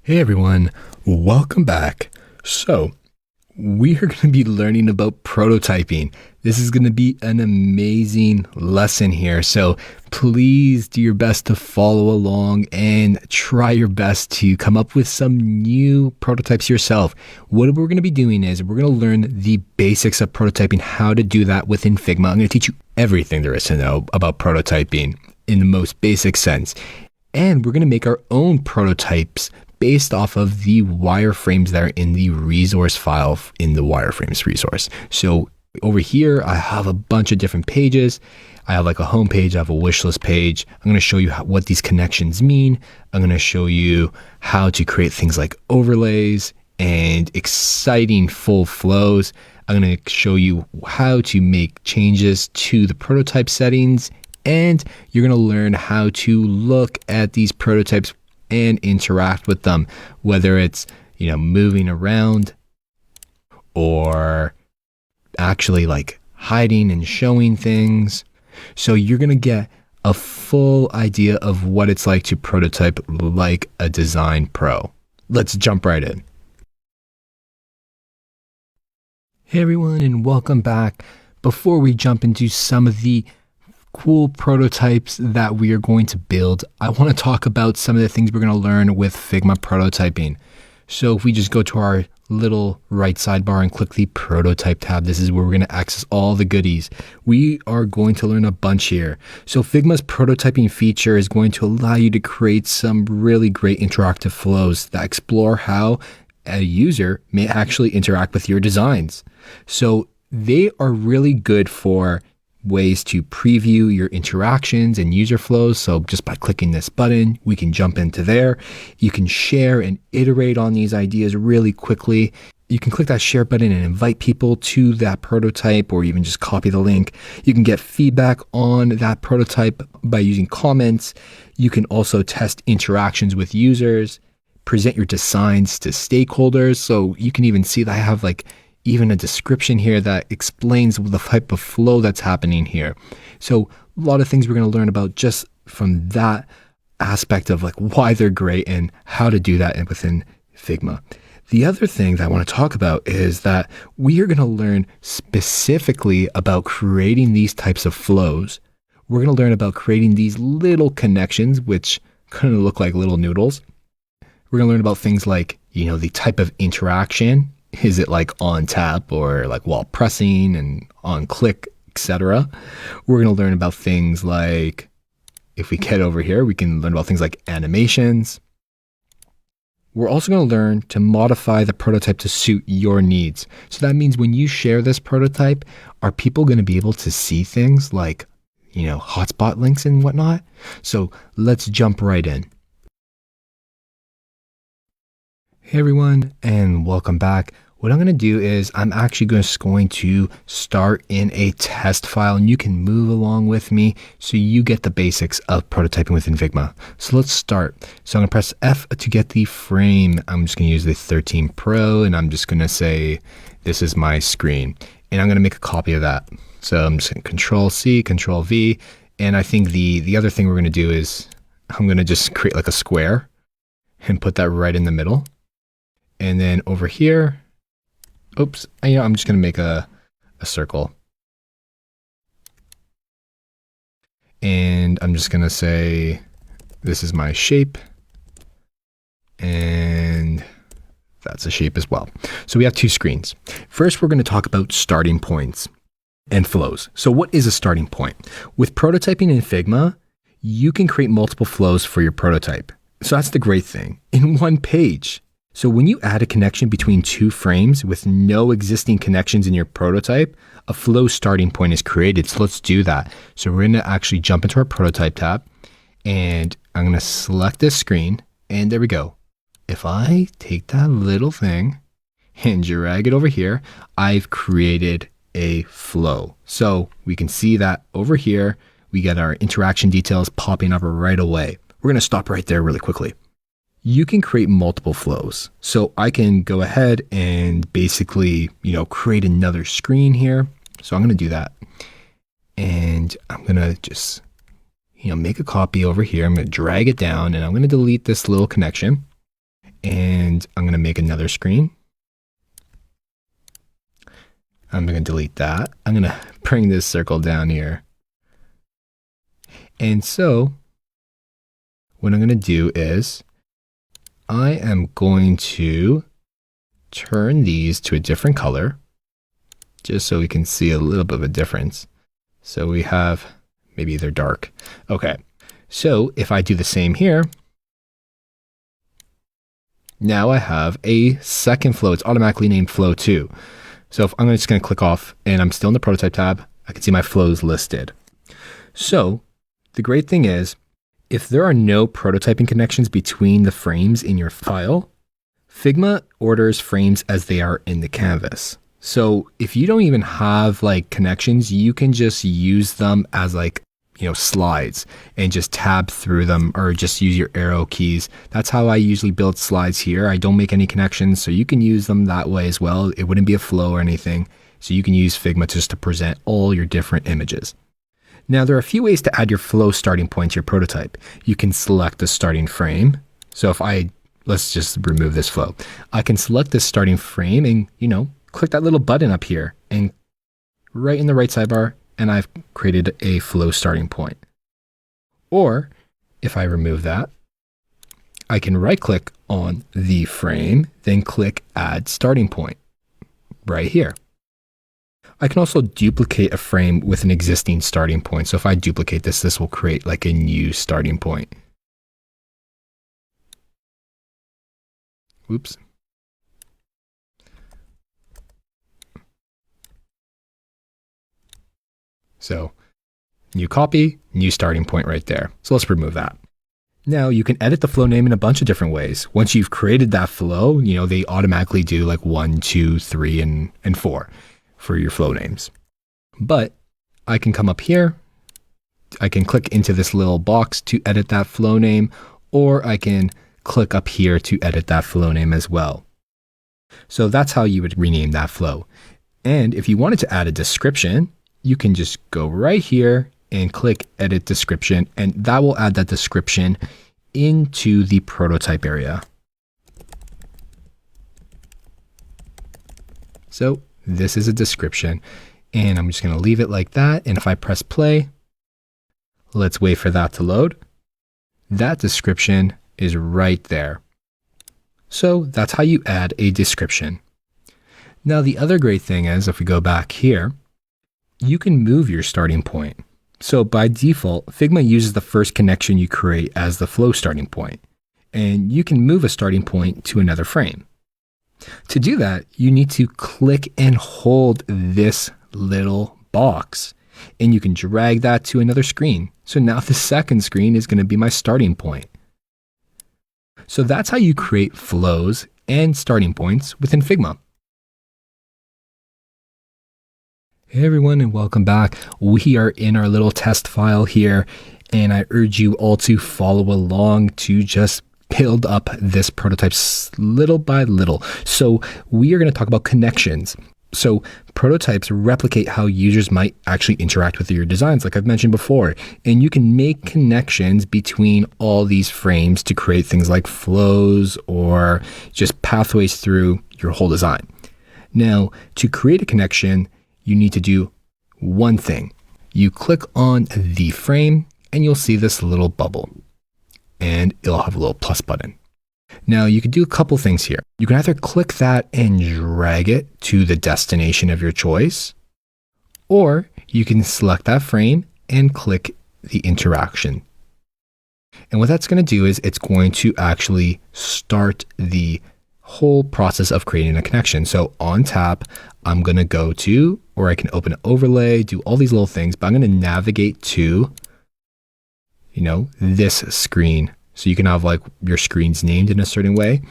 Hey everyone, welcome back. So, we are going to be learning about prototyping. This is going to be an amazing lesson here. So, please do your best to follow along and try your best to come up with some new prototypes yourself. What we're going to be doing is we're going to learn the basics of prototyping, how to do that within Figma. I'm going to teach you everything there is to know about prototyping in the most basic sense. And we're going to make our own prototypes based off of the wireframes that are in the resource file in the wireframes resource. So over here, I have a bunch of different pages. I have like a home page, I have a wish list page. I'm going to show you what these connections mean. I'm going to show you how to create things like overlays and exciting full flows. I'm going to show you how to make changes to the prototype settings. And you're going to learn how to look at these prototypes and interact with them, whether it's, moving around or actually like hiding and showing things. So you're going to get a full idea of what it's like to prototype like a design pro. Let's jump right in. Hey everyone, and welcome back. Before we jump into some of the cool prototypes that we are going to build, I want to talk about some of the things we're going to learn with Figma prototyping. So if we just go to our little right sidebar and click the prototype tab, this is where we're going to access all the goodies. We are going to learn a bunch here. So Figma's prototyping feature is going to allow you to create some really great interactive flows that explore how a user may actually interact with your designs. So they are really good for ways to preview your interactions and user flows. So just by clicking this button, we can jump into there. You can share and iterate on these ideas really quickly. You can click that share button and invite people to that prototype, or even just copy the link. You can get feedback on that prototype by using comments. You can also test interactions with users, present your designs to stakeholders. So you can even see that I have even a description here that explains the type of flow that's happening here. So a lot of things we're going to learn about just from that aspect of why they're great and how to do that within Figma. The other thing that I want to talk about is that we are going to learn specifically about creating these types of flows. We're going to learn about creating these little connections, which kind of look like little noodles. We're going to learn about things like, the type of interaction. Is it on tap or while pressing and on click, etc.? We're going to learn about things like, if we get over here, we can learn about things like animations. We're also going to learn to modify the prototype to suit your needs. So that means when you share this prototype, are people going to be able to see things like, hotspot links and whatnot? So let's jump right in. Hey everyone, and welcome back. What I'm going to do is I'm actually just going to start in a test file, and you can move along with me so you get the basics of prototyping within Figma. So let's start. So I'm going to press F to get the frame. I'm just going to use the 13 Pro, and I'm just going to say this is my screen, and I'm going to make a copy of that. So I'm just going to Control C, Control V, and I think the other thing we're going to do is I'm going to just create a square and put that right in the middle. And then over here, I'm just going to make a circle. And I'm just going to say, this is my shape. And that's a shape as well. So we have two screens. First, we're going to talk about starting points and flows. So what is a starting point? With prototyping in Figma, you can create multiple flows for your prototype. So that's the great thing in one page. So when you add a connection between two frames with no existing connections in your prototype, a flow starting point is created. So let's do that. So we're going to actually jump into our prototype tab, and I'm going to select this screen, and there we go. If I take that little thing and drag it over here, I've created a flow. So we can see that over here, we get our interaction details popping up right away. We're going to stop right there really quickly. You can create multiple flows. So I can go ahead and basically, create another screen here. So I'm going to do that. And I'm going to just, make a copy over here. I'm going to drag it down, and I'm going to delete this little connection. And I'm going to make another screen. I'm going to delete that. I'm going to bring this circle down here. And so what I'm going to do is I am going to turn these to a different color just so we can see a little bit of a difference. So we have, maybe they're dark. Okay. So if I do the same here, now I have a second flow. It's automatically named flow 2. So if I'm just going to click off and I'm still in the prototype tab, I can see my flows listed. So the great thing is, if there are no prototyping connections between the frames in your file, Figma orders frames as they are in the canvas. So if you don't even have like connections, you can just use them as like, slides and just tab through them or just use your arrow keys. That's how I usually build slides here. I don't make any connections, so you can use them that way as well. It wouldn't be a flow or anything. So you can use Figma just to present all your different images. Now, there are a few ways to add your flow starting point to your prototype. You can select the starting frame. So let's just remove this flow. I can select this starting frame and, click that little button up here and right in the right sidebar, and I've created a flow starting point. Or if I remove that, I can right click on the frame, then click add starting point right here. I can also duplicate a frame with an existing starting point. So if I duplicate this, this will create like a new starting point. Oops. So new copy, new starting point right there. So let's remove that. Now you can edit the flow name in a bunch of different ways. Once you've created that flow, they automatically do like 1, 2, 3, and 4 for your flow names. But I can come up here. I can click into this little box to edit that flow name, or I can click up here to edit that flow name as well. So that's how you would rename that flow. And if you wanted to add a description, you can just go right here and click edit description, and that will add that description into the prototype area. So this is a description, and I'm just going to leave it like that. And if I press play, let's wait for that to load. That description is right there. So that's how you add a description. Now, the other great thing is, if we go back here, you can move your starting point. So by default, Figma uses the first connection you create as the flow starting point, and you can move a starting point to another frame. To do that, you need to click and hold this little box, and you can drag that to another screen. So now the second screen is going to be my starting point. So that's how you create flows and starting points within Figma. Hey everyone, and welcome back. We are in our little test file here, and I urge you all to follow along to just build up this prototype little by little. So we are going to talk about connections. So prototypes replicate how users might actually interact with your designs, like I've mentioned before, and you can make connections between all these frames to create things like flows or just pathways through your whole design. Now, to create a connection, you need to do one thing. You click on the frame and you'll see this little bubble, and it'll have a little plus button. Now you can do a couple things here. You can either click that and drag it to the destination of your choice, or you can select that frame and click the interaction. And what that's going to do is it's going to actually start the whole process of creating a connection. So on tap, I'm going to go to, or I can open an overlay, do all these little things, but I'm going to navigate to, this screen. So you can have like your screens named in a certain way,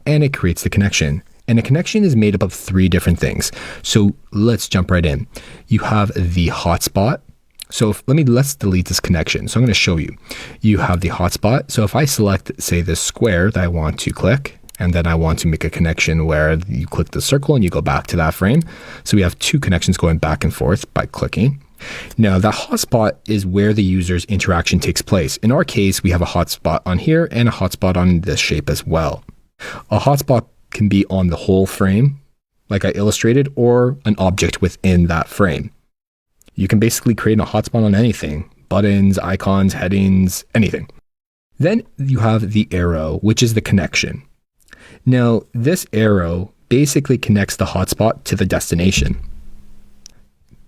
and it creates the connection. And a connection is made up of 3 different things. So let's jump right in. You have the hotspot. So let's delete this connection. So I'm going to show you. You have the hotspot. So if I select, say, this square that I want to click, and then I want to make a connection where you click the circle and you go back to that frame. So we have 2 connections going back and forth by clicking. Now, the hotspot is where the user's interaction takes place. In our case, we have a hotspot on here and a hotspot on this shape as well. A hotspot can be on the whole frame, like I illustrated, or an object within that frame. You can basically create a hotspot on anything, buttons, icons, headings, anything. Then you have the arrow, which is the connection. Now, this arrow basically connects the hotspot to the destination.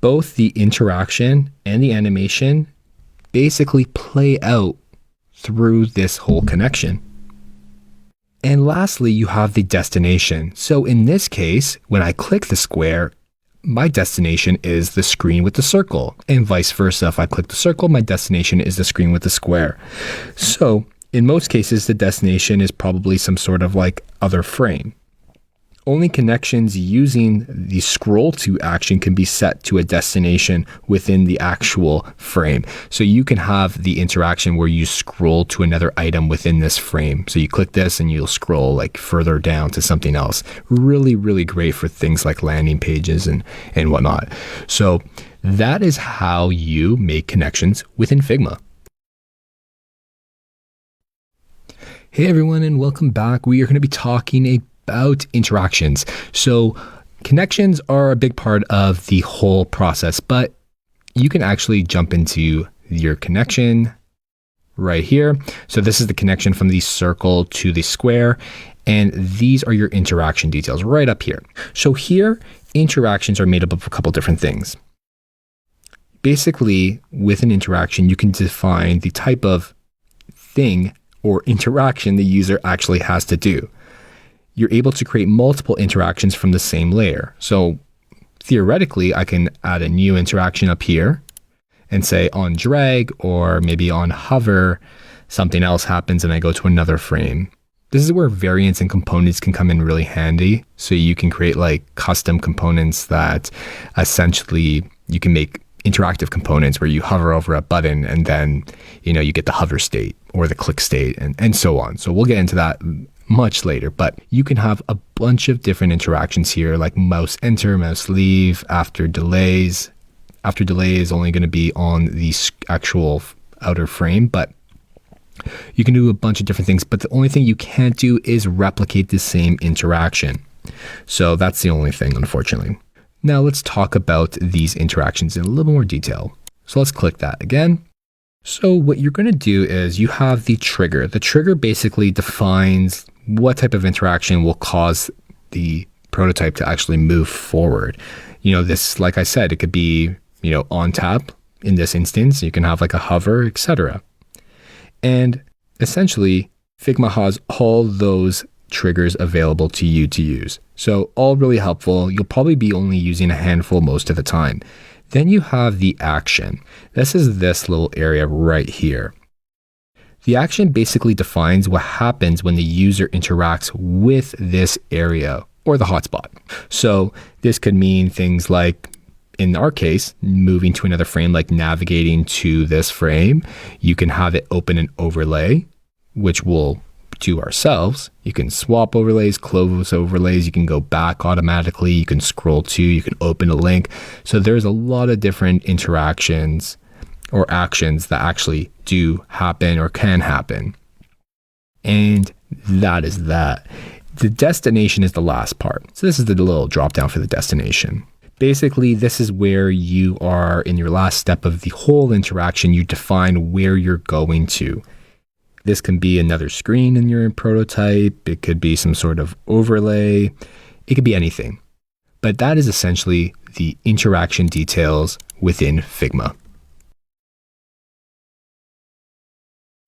Both the interaction and the animation basically play out through this whole connection. And lastly, you have the destination. So in this case, when I click the square, my destination is the screen with the circle, and vice versa. If I click the circle, my destination is the screen with the square. So in most cases, the destination is probably some sort of like other frame. Only connections using the scroll to action can be set to a destination within the actual frame. So you can have the interaction where you scroll to another item within this frame. So you click this and you'll scroll like further down to something else. Really, really great for things like landing pages and whatnot. So that is how you make connections within Figma. Hey everyone, and welcome back. We are going to be talking about interactions. So connections are a big part of the whole process, but you can actually jump into your connection right here. So this is the connection from the circle to the square, and these are your interaction details right up here. So here, interactions are made up of a couple different things. Basically, with an interaction, you can define the type of thing or interaction the user actually has to do. You're able to create multiple interactions from the same layer. So theoretically, I can add a new interaction up here and say on drag or maybe on hover, something else happens and I go to another frame. This is where variants and components can come in really handy. So you can create like custom components that essentially you can make interactive components where you hover over a button and then, you get the hover state or the click state and so on. So we'll get into that much later, but you can have a bunch of different interactions here, like mouse enter, mouse leave, after delays. After delay is only going to be on the actual outer frame, but you can do a bunch of different things, but the only thing you can't do is replicate the same interaction. So that's the only thing, unfortunately. Now let's talk about these interactions in a little more detail. So let's click that again. So what you're going to do is you have the trigger. The trigger basically defines what type of interaction will cause the prototype to actually move forward. This, like I said, it could be, on tap in this instance. You can have like a hover, etc. And essentially, Figma has all those triggers available to you to use. So all really helpful. You'll probably be only using a handful most of the time. Then you have the action. This is this little area right here. The action basically defines what happens when the user interacts with this area or the hotspot. So this could mean things like, in our case, moving to another frame, like navigating to this frame. You can have it open an overlay, which we'll do ourselves. You can swap overlays, close overlays. You can go back automatically. You can scroll to, you can open a link. So there's a lot of different interactions or actions that actually do happen or can happen. And that is that. The destination is the last part. So this is the little drop down for the destination. Basically, this is where you are in your last step of the whole interaction. You define where you're going to. This can be another screen in your prototype. It could be some sort of overlay. It could be anything. But that is essentially the interaction details within Figma.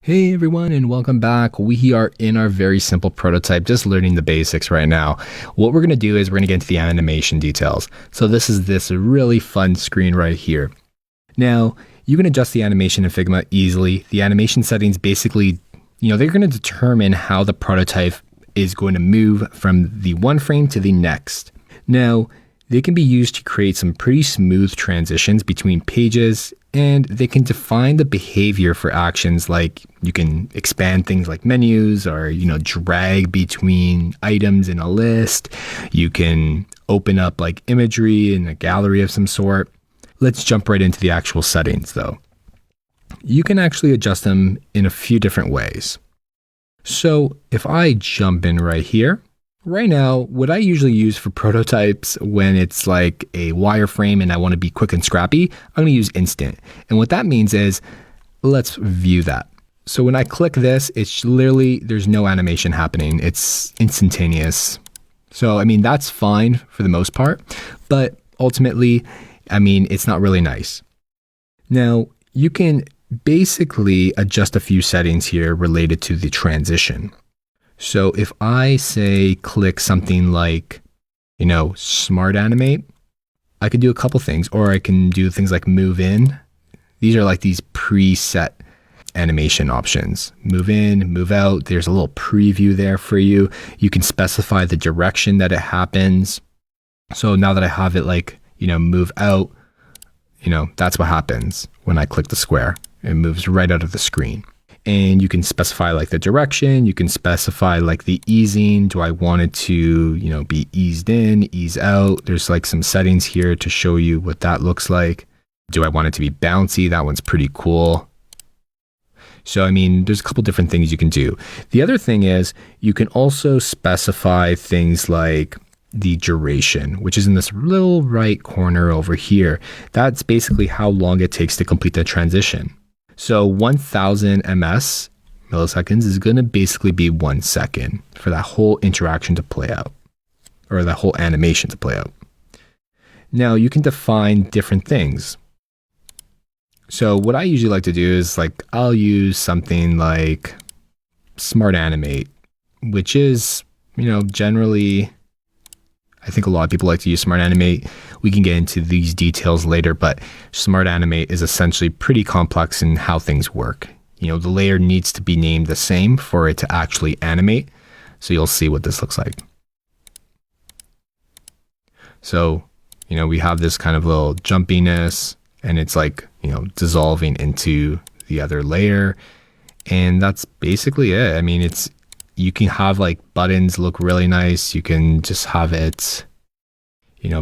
Hey everyone, and welcome back. We are in our very simple prototype, just learning the basics right now. What we're going to do is we're going to get into the animation details. So this is this really fun screen right here. Now, you can adjust the animation in Figma easily. The animation settings basically, they're going to determine how the prototype is going to move from the one frame to the next. Now, they can be used to create some pretty smooth transitions between pages, and they can define the behavior for actions like you can expand things like menus or, drag between items in a list. You can open up like imagery in a gallery of some sort. Let's jump right into the actual settings though. You can actually adjust them in a few different ways. So if I jump in right here, right now, what I usually use for prototypes when it's like a wireframe and I want to be quick and scrappy, I'm going to use instant. And what that means is, let's view that. So when I click this, it's literally, there's no animation happening. It's instantaneous. So, I mean, that's fine for the most part, but ultimately, I mean, it's not really nice. Now, you can basically adjust a few settings here related to the transition. So if I say click something like, smart animate, I could do a couple things, or I can do things like move in. These are like these preset animation options. Move in, move out. There's a little preview there for you. You can specify the direction that it happens. So now that I have it like, move out, that's what happens when I click the square. It moves right out of the screen. And you can specify like the direction. You can specify like the easing. Do I want it to, be eased in, ease out? There's like some settings here to show you what that looks like. Do I want it to be bouncy? That one's pretty cool. So, I mean, there's a couple different things you can do. The other thing is you can also specify things like the duration, which is in this little right corner over here. That's basically how long it takes to complete the transition. So 1000 milliseconds is going to basically be 1 second for that whole interaction to play out, or that whole animation to play out. Now you can define different things. So what I usually like to do is like, I'll use something like smart animate, which is, generally, I think a lot of people like to use smart animate. We can get into these details later, but smart animate is essentially pretty complex in how things work. The layer needs to be named the same for it to actually animate. So you'll see what this looks like. So, we have this kind of little jumpiness, and it's like, dissolving into the other layer. And that's basically it. I mean, you can have like buttons look really nice. You can just have it,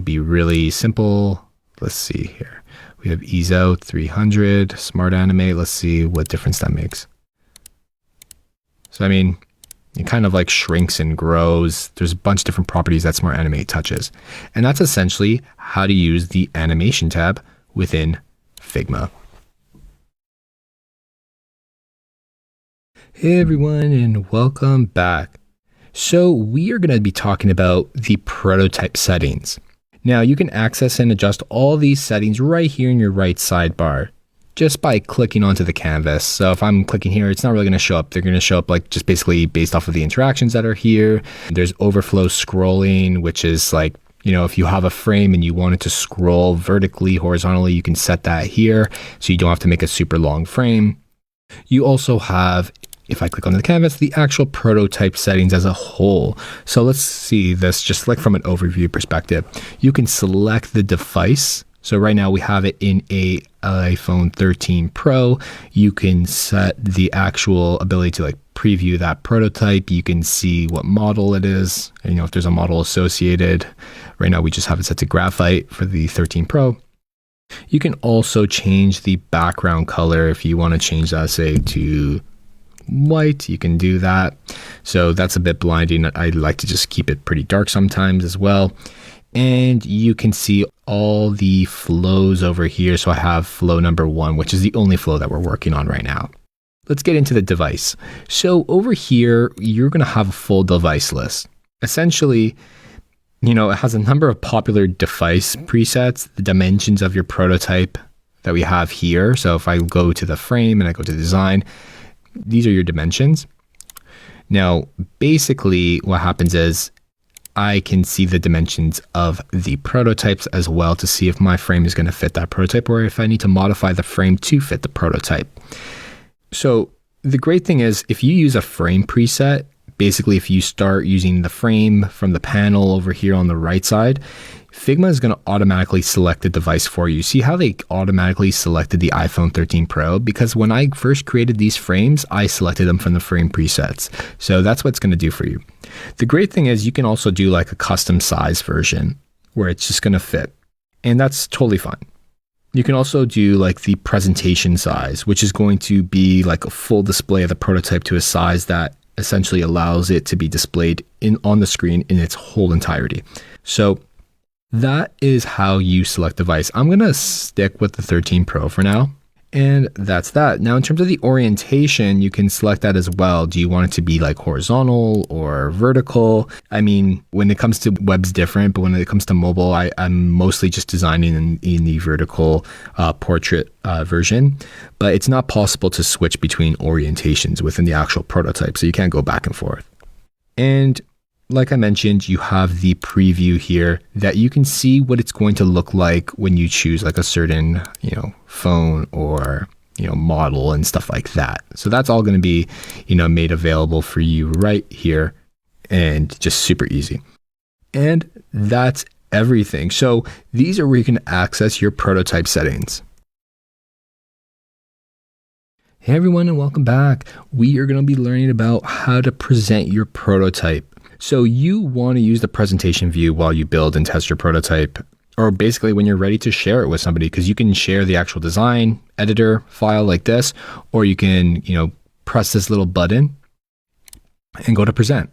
be really simple. Let's see here. We have ease out 300, smart animate. Let's see what difference that makes. So, I mean, it kind of like shrinks and grows. There's a bunch of different properties that smart animate touches. And that's essentially how to use the animation tab within Figma. Hey everyone, and welcome back. So we are going to be talking about the prototype settings. Now you can access and adjust all these settings right here in your right sidebar just by clicking onto the canvas. So if I'm clicking here, it's not really going to show up. They're going to show up like just basically based off of the interactions that are here. There's overflow scrolling, which is like, if you have a frame and you want it to scroll vertically, horizontally, you can set that here so you don't have to make a super long frame. You also have, if I click on the canvas, the actual prototype settings as a whole. So let's see this just like from an overview perspective. You can select the device. So right now we have it in a iPhone 13 Pro. You can set the actual ability to like preview that prototype. You can see what model it is, and if there's a model associated. Right now we just have it set to graphite for the 13 Pro. You can also change the background color if you want to change that, say, to white. You can do that. So that's a bit blinding. I like to just keep it pretty dark sometimes as well. And you can see all the flows over here. So I have flow number 1, which is the only flow that we're working on right now. Let's get into the device. So over here, you're going to have a full device list. Essentially, it has a number of popular device presets, the dimensions of your prototype that we have here. So if I go to the frame and I go to design, these are your dimensions. Now, basically what happens is I can see the dimensions of the prototypes as well to see if my frame is going to fit that prototype or if I need to modify the frame to fit the prototype. So the great thing is if you use a frame preset, basically if you start using the frame from the panel over here on the right side, Figma is going to automatically select the device for you. See how they automatically selected the iPhone 13 Pro? Because when I first created these frames, I selected them from the frame presets. So that's what it's going to do for you. The great thing is you can also do like a custom size version where it's just going to fit. And that's totally fine. You can also do like the presentation size, which is going to be like a full display of the prototype to a size that essentially allows it to be displayed on the screen in its whole entirety. So that is how you select device. I'm going to stick with the 13 Pro for now. And that's that. Now, in terms of the orientation, you can select that as well. Do you want it to be like horizontal or vertical? I mean, when it comes to web's different, but when it comes to mobile, I'm mostly just designing in the vertical portrait version. But it's not possible to switch between orientations within the actual prototype, so you can't go back and forth. And like I mentioned, you have the preview here that you can see what it's going to look like when you choose like a certain, phone or, model and stuff like that. So that's all going to be, made available for you right here and just super easy. And that's everything. So these are where you can access your prototype settings. Hey everyone, and welcome back. We are going to be learning about how to present your prototype. So you want to use the presentation view while you build and test your prototype, or basically when you're ready to share it with somebody, because you can share the actual design editor file like this, or you can, press this little button and go to present.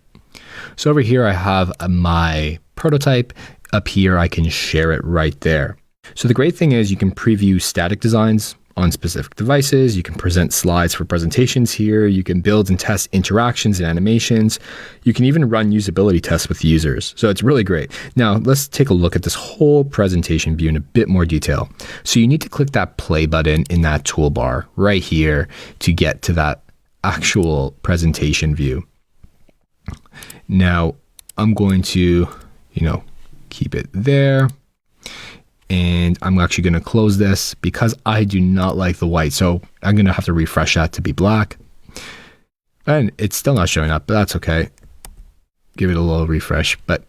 So over here, I have my prototype. Up here, I can share it right there. So the great thing is you can preview static designs on specific devices. You can present slides for presentations here. You can build and test interactions and animations. You can even run usability tests with users. So it's really great. Now let's take a look at this whole presentation view in a bit more detail. So you need to click that play button in that toolbar right here to get to that actual presentation view. Now I'm going to, keep it there. And I'm actually going to close this because I do not like the white. So I'm going to have to refresh that to be black. And it's still not showing up, but that's okay. Give it a little refresh. But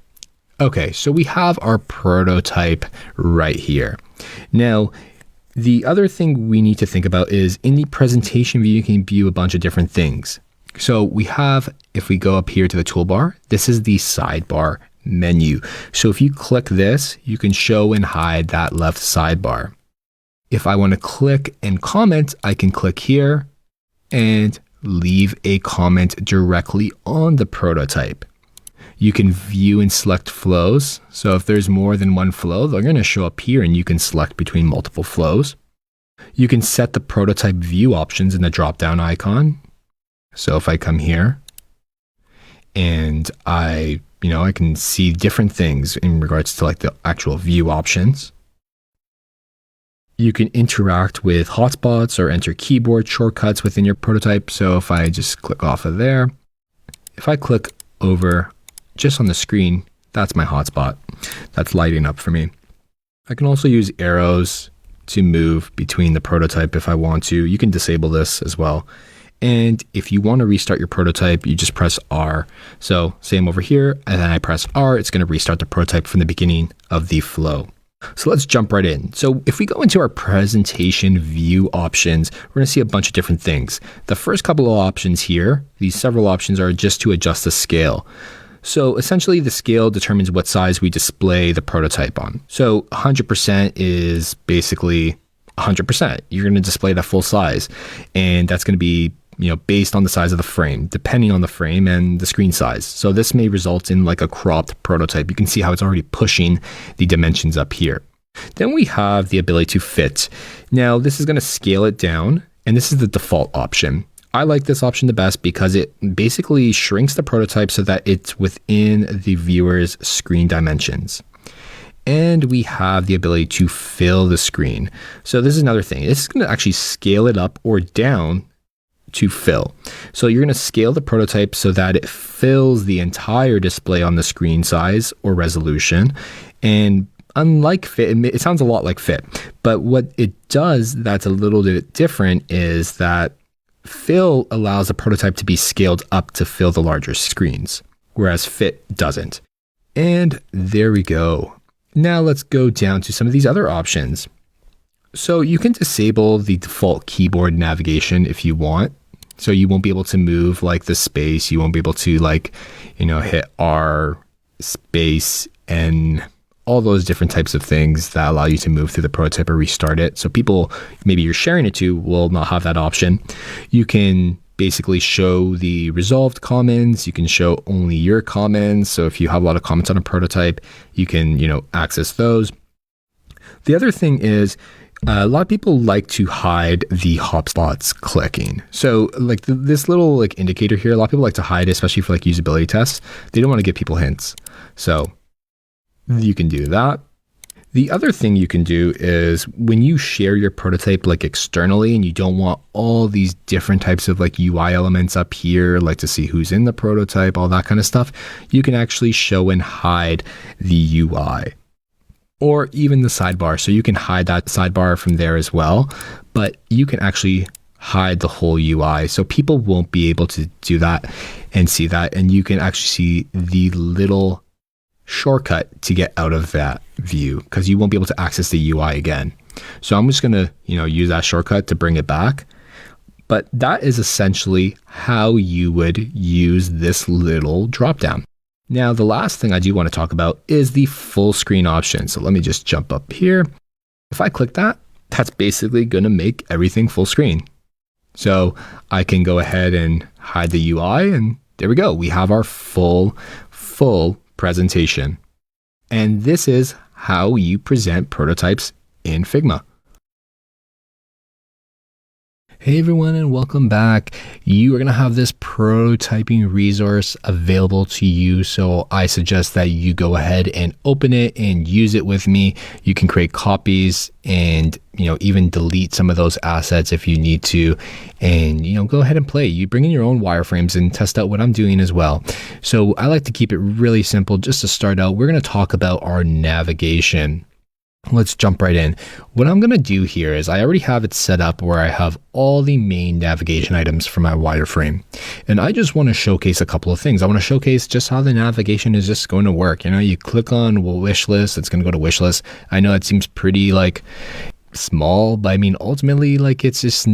okay, so we have our prototype right here. Now, the other thing we need to think about is in the presentation view, you can view a bunch of different things. So we have, if we go up here to the toolbar, this is the sidebar menu. So if you click this, you can show and hide that left sidebar. If I want to click and comment, I can click here and leave a comment directly on the prototype. You can view and select flows. So if there's more than one flow, they're going to show up here and you can select between multiple flows. You can set the prototype view options in the drop-down icon. So if I come here and I can see different things in regards to like the actual view options. You can interact with hotspots or enter keyboard shortcuts within your prototype. So if I just click off of there, if I click over just on the screen, that's my hotspot. That's lighting up for me. I can also use arrows to move between the prototype if I want to. You can disable this as well. And if you want to restart your prototype, you just press R. So same over here, and then I press R, it's going to restart the prototype from the beginning of the flow. So let's jump right in. So if we go into our presentation view options, we're going to see a bunch of different things. The first couple of options here, these several options are just to adjust the scale. So essentially the scale determines what size we display the prototype on. So 100% is basically 100%. You're going to display that full size, and that's going to be based on the size of the frame, depending on the frame and the screen size. So this may result in like a cropped prototype. You can see how it's already pushing the dimensions up here. Then we have the ability to fit. Now this is going to scale it down, and this is the default option. I like this option the best because it basically shrinks the prototype so that it's within the viewer's screen dimensions. And we have the ability to fill the screen. So this is another thing. This is going to actually scale it up or down to fill. So you're going to scale the prototype so that it fills the entire display on the screen size or resolution. And unlike fit, it sounds a lot like fit, but what it does that's a little bit different is that fill allows the prototype to be scaled up to fill the larger screens, whereas fit doesn't. And there we go. Now let's go down to some of these other options. So you can disable the default keyboard navigation if you want. So you won't be able to move like the space. You won't be able to hit R, space, and all those different types of things that allow you to move through the prototype or restart it. So people, maybe you're sharing it to, will not have that option. You can basically show the resolved comments. You can show only your comments. So if you have a lot of comments on a prototype, you can, access those. The other thing is a lot of people like to hide the hotspots clicking. So like this little like indicator here, a lot of people like to hide it, especially for like usability tests. They don't want to give people hints. So you can do that. The other thing you can do is when you share your prototype like externally and you don't want all these different types of like UI elements up here, like to see who's in the prototype, all that kind of stuff, you can actually show and hide the UI or even the sidebar. So you can hide that sidebar from there as well, but you can actually hide the whole UI. So people won't be able to do that and see that. And you can actually see the little shortcut to get out of that view because you won't be able to access the UI again. So I'm just going to, use that shortcut to bring it back. But that is essentially how you would use this little dropdown. Now, the last thing I do want to talk about is the full screen option. So let me just jump up here. If I click that, that's basically going to make everything full screen. So I can go ahead and hide the UI and there we go. We have our full presentation. And this is how you present prototypes in Figma. Hey everyone, and welcome back. You are going to have this prototyping resource available to you. So I suggest that you go ahead and open it and use it with me. You can create copies and, even delete some of those assets if you need to, and, go ahead and play. You bring in your own wireframes and test out what I'm doing as well. So I like to keep it really simple. Just to start out, we're going to talk about our navigation. Let's jump right in. What I'm going to do here is I already have it set up where I have all the main navigation items for my wireframe. And I just want to showcase a couple of things. I want to showcase just how the navigation is just going to work. You click on wish list, it's going to go to wish list. I know it seems pretty like small, but I mean, ultimately, like it's just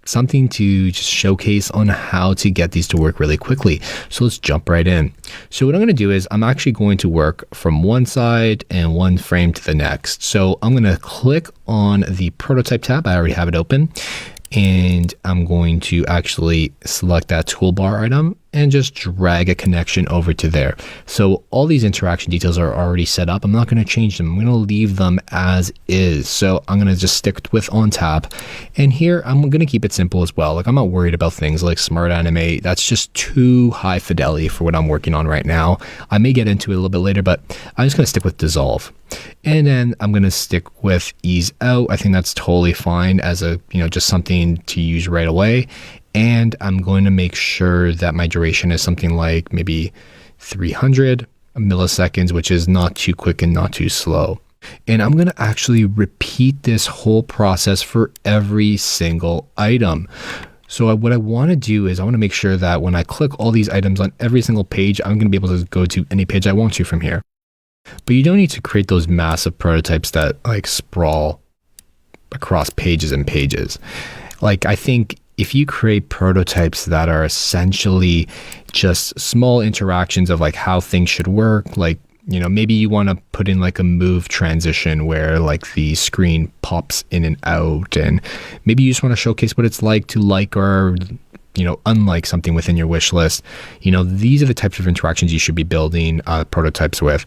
something to just showcase on how to get these to work really quickly. So let's jump right in. So what I'm going to do is I'm actually going to work from one side and one frame to the next. So I'm going to click on the prototype tab. I already have it open. And I'm going to actually select that toolbar item and just drag a connection over to there. So all these interaction details are already set up. I'm not going to change them. I'm going to leave them as is. So I'm going to just stick with on tap. And here I'm going to keep it simple as well. Like I'm not worried about things like smart animate. That's just too high fidelity for what I'm working on right now. I may get into it a little bit later, but I'm just going to stick with dissolve. And then I'm going to stick with ease out. I think that's totally fine as a, just something to use right away. And I'm going to make sure that my duration is something like maybe 300 milliseconds, which is not too quick and not too slow. And I'm going to actually repeat this whole process for every single item. So what I want to do is I want to make sure that when I click all these items on every single page, I'm going to be able to go to any page I want to from here. But you don't need to create those massive prototypes that like sprawl across pages and pages. Like I think if you create prototypes that are essentially just small interactions of like how things should work, like, maybe you want to put in like a move transition where like the screen pops in and out, and maybe you just want to showcase what it's like to like or unlike something within your wish list. These are the types of interactions you should be building prototypes with.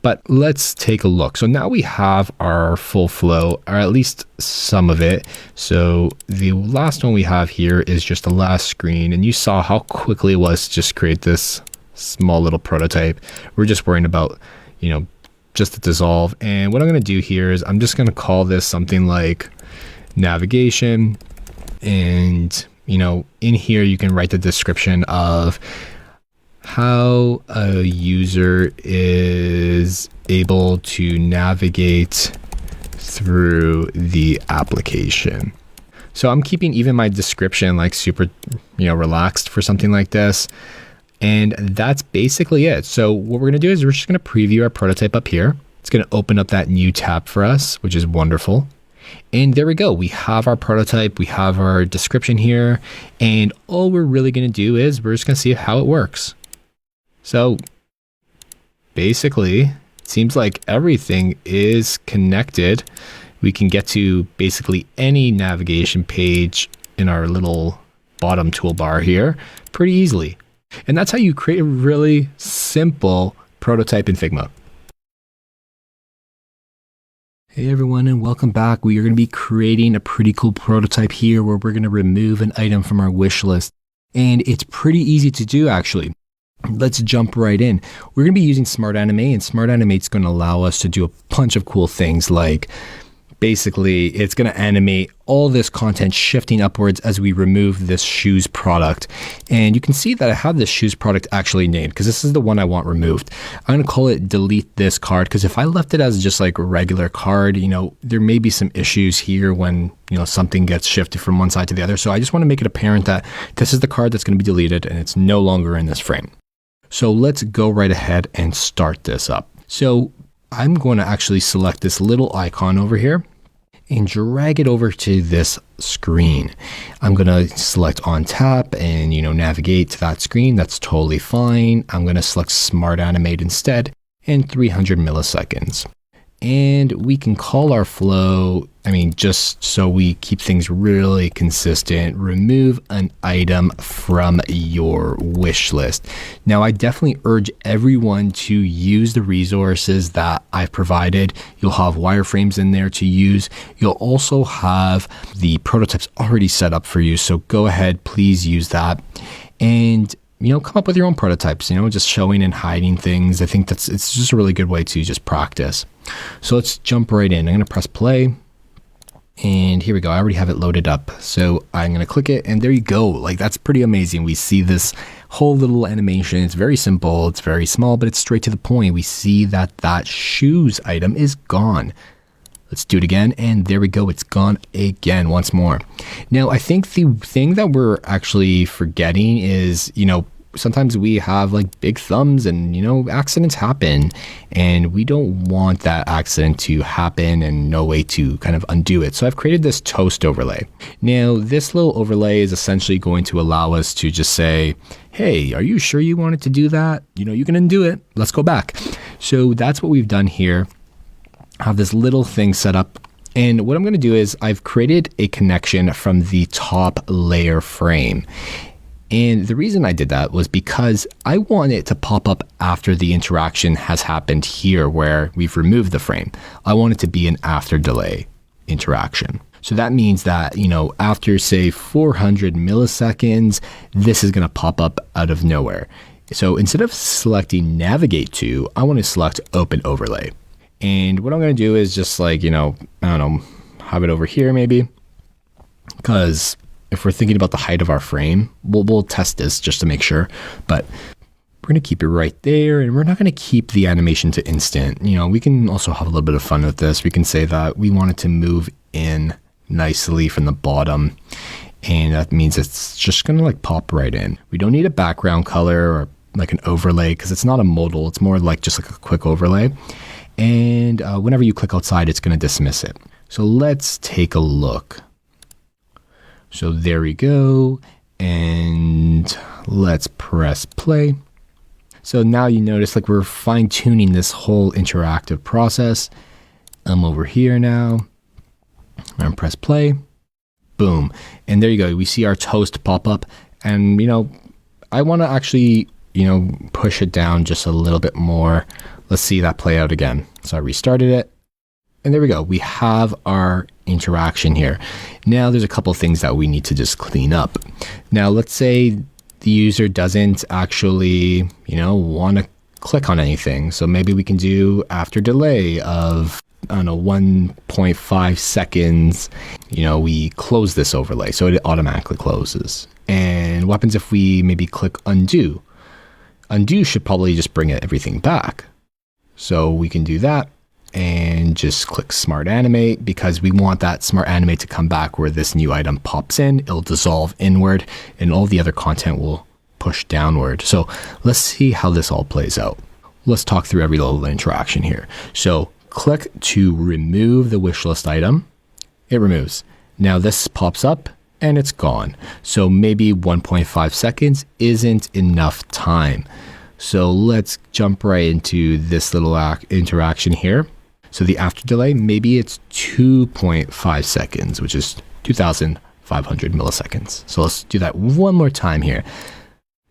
But let's take a look. So now we have our full flow, or at least some of it. So the last one we have here is just the last screen. And you saw how quickly it was to just create this small little prototype. We're just worrying about, just the dissolve. And what I'm going to do here is I'm just going to call this something like navigation. And in here, you can write the description of how a user is able to navigate through the application. So I'm keeping even my description like super, relaxed for something like this. And that's basically it. So what we're going to do is we're just going to preview our prototype up here. It's going to open up that new tab for us, which is wonderful. And there we go. We have our prototype. We have our description here. And all we're really going to do is we're just going to see how it works. So basically, it seems like everything is connected. We can get to basically any navigation page in our little bottom toolbar here pretty easily. And that's how you create a really simple prototype in Figma. Hey everyone, and welcome back. We are going to be creating a pretty cool prototype here where we're going to remove an item from our wish list. And it's pretty easy to do actually. Let's jump right in. We're going to be using Smart Animate, and Smart Animate is going to allow us to do a bunch of cool things, like basically it's going to animate all this content shifting upwards as we remove this shoes product. And you can see that I have this shoes product actually named because this is the one I want removed. I'm going to call it delete this card, because if I left it as just like a regular card, there may be some issues here when something gets shifted from one side to the other. So I just want to make it apparent that this is the card that's going to be deleted and it's no longer in this frame. So let's go right ahead and start this up. So I'm going to actually select this little icon over here and drag it over to this screen. I'm going to select on tap and, navigate to that screen. That's totally fine. I'm going to select Smart Animate instead and 300 milliseconds. And we can call our flow, just so we keep things really consistent, remove an item from your wish list. Now, I definitely urge everyone to use the resources that I've provided. You'll have wireframes in there to use. You'll also have the prototypes already set up for you. So go ahead, please use that. And come up with your own prototypes, just showing and hiding things. I think it's just a really good way to just practice. So let's jump right in. I'm going to press play. And here we go. I already have it loaded up. So I'm going to click it and there you go. Like, that's pretty amazing. We see this whole little animation. It's very simple. It's very small, but it's straight to the point. We see that that shoes item is gone. Let's do it again. And there we go. It's gone again once more. Now, I think the thing that we're actually forgetting is, sometimes we have like big thumbs and, accidents happen, and we don't want that accident to happen and no way to kind of undo it. So I've created this toast overlay. Now, this little overlay is essentially going to allow us to just say, hey, are you sure you wanted to do that? You can undo it. Let's go back. So that's what we've done here. I have this little thing set up. And what I'm going to do is I've created a connection from the top layer frame. And the reason I did that was because I want it to pop up after the interaction has happened here where we've removed the frame. I want it to be an after delay interaction. So that means that, after say 400 milliseconds, this is going to pop up out of nowhere. So instead of selecting navigate to, I want to select open overlay. And what I'm going to do is just like, have it over here maybe, because if we're thinking about the height of our frame, we'll test this just to make sure, but we're going to keep it right there, and we're not going to keep the animation to instant. We can also have a little bit of fun with this. We can say that we want it to move in nicely from the bottom, and that means it's just going to like pop right in. We don't need a background color or like an overlay because it's not a modal. It's more like just like a quick overlay. And whenever you click outside, it's going to dismiss it. So let's take a look. So there we go, and let's press play. So now you notice like we're fine tuning this whole interactive process. I'm over here now. I'm gonna press play. Boom. And there you go. We see our toast pop up, and I want to actually push it down just a little bit more. Let's see that play out again. So I restarted it. And there we go. We have our interaction here. Now there's a couple things that we need to just clean up. Now let's say the user doesn't actually, want to click on anything. So maybe we can do after delay of, 1.5 seconds. We close this overlay so it automatically closes. And what happens if we maybe click undo? Undo should probably just bring everything back. So we can do that. And just click Smart Animate because we want that Smart Animate to come back where this new item pops in. It'll dissolve inward and all the other content will push downward. So let's see how this all plays out. Let's talk through every little interaction here. So click to remove the wish list item. It removes. Now this pops up and it's gone. So maybe 1.5 seconds isn't enough time. So let's jump right into this little interaction here. So the after delay, maybe it's 2.5 seconds, which is 2,000 500 milliseconds. So let's do that one more time here.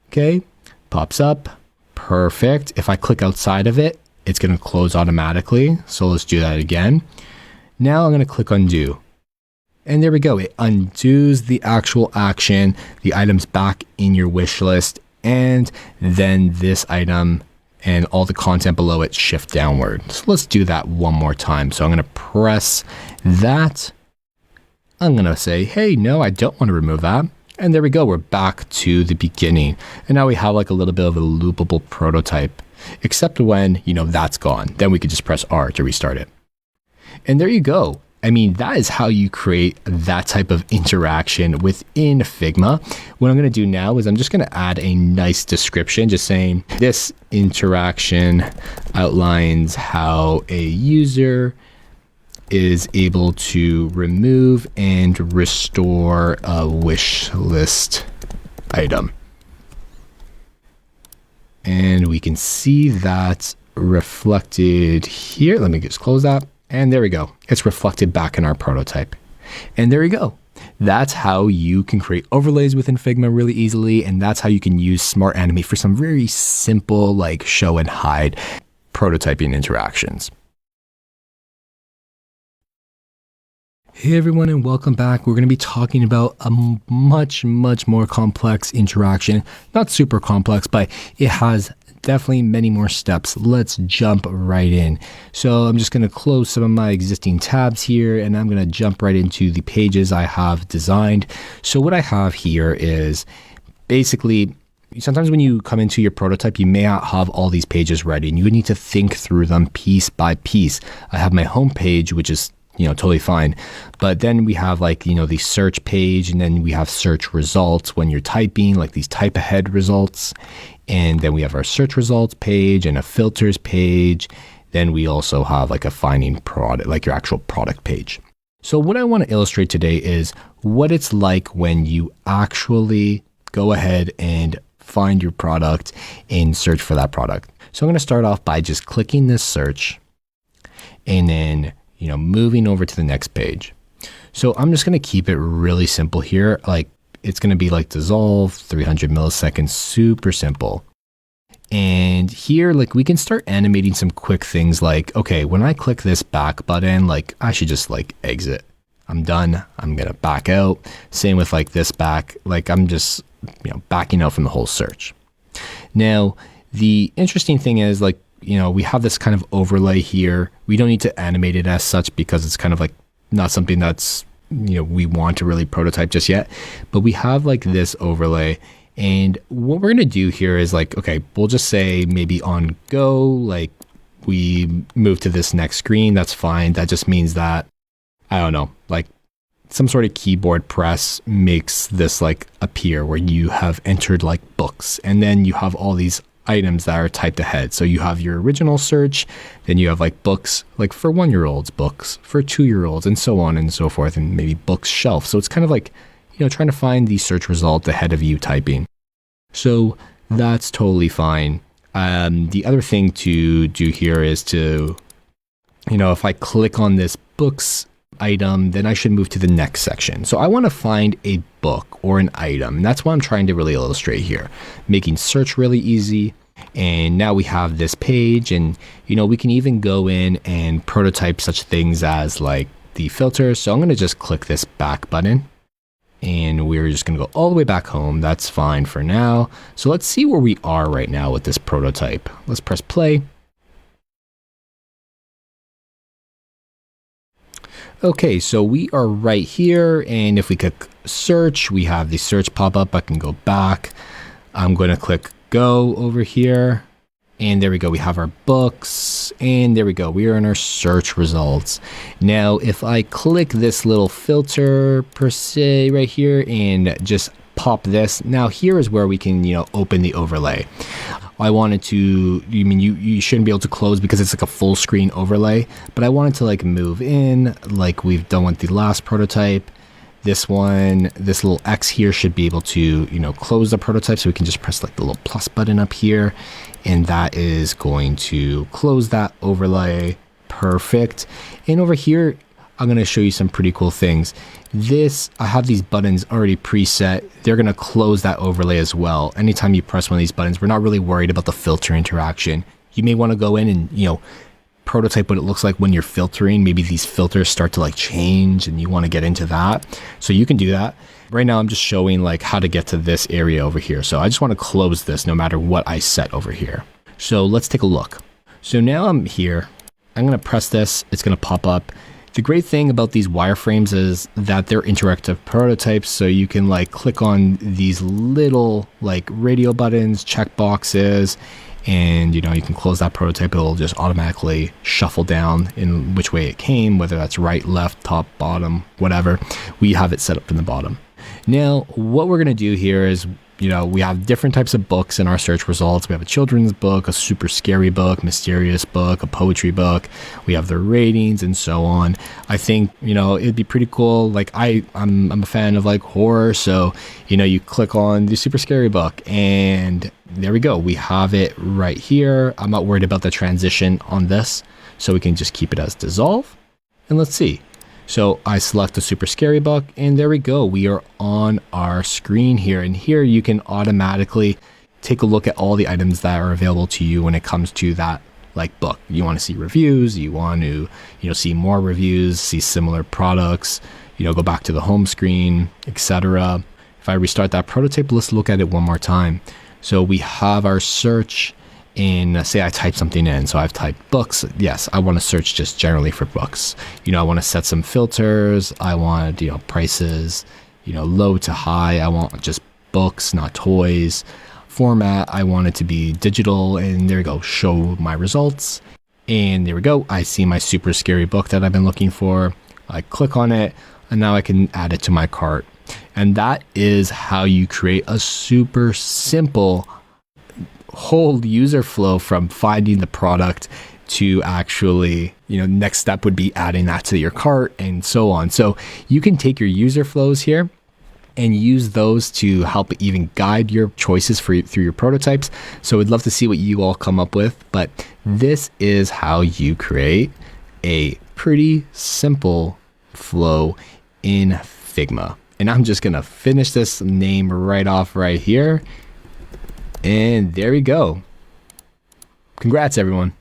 Okay, pops up, perfect. If I click outside of it, it's gonna close automatically. So let's do that again. Now I'm gonna click undo. And there we go, it undoes the actual action, the item's back in your wish list, and then this item and all the content below it shift downward. So let's do that one more time. So I'm gonna press that. I'm gonna say, hey, no, I don't wanna remove that. And there we go, we're back to the beginning. And now we have like a little bit of a loopable prototype, except when, that's gone. Then we could just press R to restart it. And there you go. I mean, that is how you create that type of interaction within Figma. What I'm going to do now is I'm just going to add a nice description, just saying this interaction outlines how a user is able to remove and restore a wish list item. And we can see that reflected here. Let me just close that. And there we go. It's reflected back in our prototype. And there you go. That's how you can create overlays within Figma really easily. And that's how you can use Smart Animate for some very simple, like show and hide prototyping interactions. Hey everyone, and welcome back. We're going to be talking about a much more complex interaction. Not super complex, but it has definitely many more steps. Let's jump right in. So I'm just going to close some of my existing tabs here, and I'm going to jump right into the pages I have designed. So what I have here is basically, sometimes when you come into your prototype, you may not have all these pages ready, and you need to think through them piece by piece. I have my home page, which is totally fine. But then we have like, the search page, and then we have search results when you're typing, like these type ahead results. And then we have our search results page and a filters page. Then we also have like a finding product, like your actual product page. So what I want to illustrate today is what it's like when you actually go ahead and find your product and search for that product. So I'm going to start off by just clicking this search and then moving over to the next page. So I'm just going to keep it really simple here. Like it's going to be like dissolve, 300 milliseconds, super simple. And here, like we can start animating some quick things like, okay, when I click this back button, like I should just like exit. I'm done. I'm going to back out. Same with like this back, like I'm just, backing out from the whole search. Now, the interesting thing is like, we have this kind of overlay here. We don't need to animate it as such because it's kind of like not something that's, we want to really prototype just yet. But we have like this overlay. And what we're going to do here is like, okay, we'll just say maybe on go, like we move to this next screen. That's fine. That just means that, I don't know, like some sort of keyboard press makes this like appear where you have entered like books. And then you have all these items that are typed ahead. So you have your original search, then you have like books, like for 1-year-olds, books for 2-year-olds, and so on and so forth, and maybe books shelf. So it's kind of like, trying to find the search result ahead of you typing. So that's totally fine. The other thing to do here is to, if I click on this books item, then I should move to the next section. So I want to find a book or an item. And that's what I'm trying to really illustrate here, making search really easy. And now we have this page, and we can even go in and prototype such things as like the filter. So I'm going to just click this back button, and we're just going to go all the way back home. That's fine for now. So let's see where we are right now with this prototype. Let's press play. Okay, so we are right here, and if we click search, we have the search pop up. I can go back. I'm going to click go over here, and there we go. We have our books, and there we go. We are in our search results. Now, if I click this little filter per se right here and just pop this, now here is where we can, open the overlay. I wanted to, you shouldn't be able to close because it's like a full screen overlay, but I wanted to like move in like we've done with the last prototype. This one, this little X here should be able to, close the prototype. So we can just press like the little plus button up here, and that is going to close that overlay. Perfect. And over here, I'm going to show you some pretty cool things. I have these buttons already preset. They're going to close that overlay as well. Anytime you press one of these buttons, we're not really worried about the filter interaction. You may want to go in and, prototype what it looks like when you're filtering. Maybe these filters start to change and you want to get into that. So you can do that. Right now, I'm just showing how to get to this area over here. So I just want to close this no matter what I set over here. So let's take a look. So now I'm here. I'm going to press this. It's going to pop up. The great thing about these wireframes is that they're interactive prototypes. So you can click on these little radio buttons, check boxes, and you can close that prototype. It'll just automatically shuffle down in which way it came, whether that's right, left, top, bottom, whatever. We have it set up in the bottom. Now, what we're going to do here is, we have different types of books in our search results. We have a children's book, a super scary book, mysterious book, a poetry book. We have the ratings and so on. I think, it'd be pretty cool. I'm a fan of horror. So, you click on the super scary book and there we go. We have it right here. I'm not worried about the transition on this. So we can just keep it as dissolve. And let's see. So I select the super scary book and there we go. We are on our screen here. And here you can automatically take a look at all the items that are available to you when it comes to that book. You want to see reviews, you want to, see more reviews, see similar products, go back to the home screen, etc. If I restart that prototype, let's look at it one more time. So we have our search. And say I type something in. So I've typed books. Yes, I want to search just generally for books. I want to set some filters. I want, prices, low to high. I want just books, not toys. Format, I want it to be digital. And there we go, show my results. And there we go. I see my super scary book that I've been looking for. I click on it and now I can add it to my cart. And that is how you create a super simple whole user flow from finding the product to actually, next step would be adding that to your cart and so on. So you can take your user flows here and use those to help even guide your choices through your prototypes. So I'd love to see what you all come up with, but this is how you create a pretty simple flow in Figma. And I'm just gonna finish this name right off right here. And there we go. Congrats, everyone.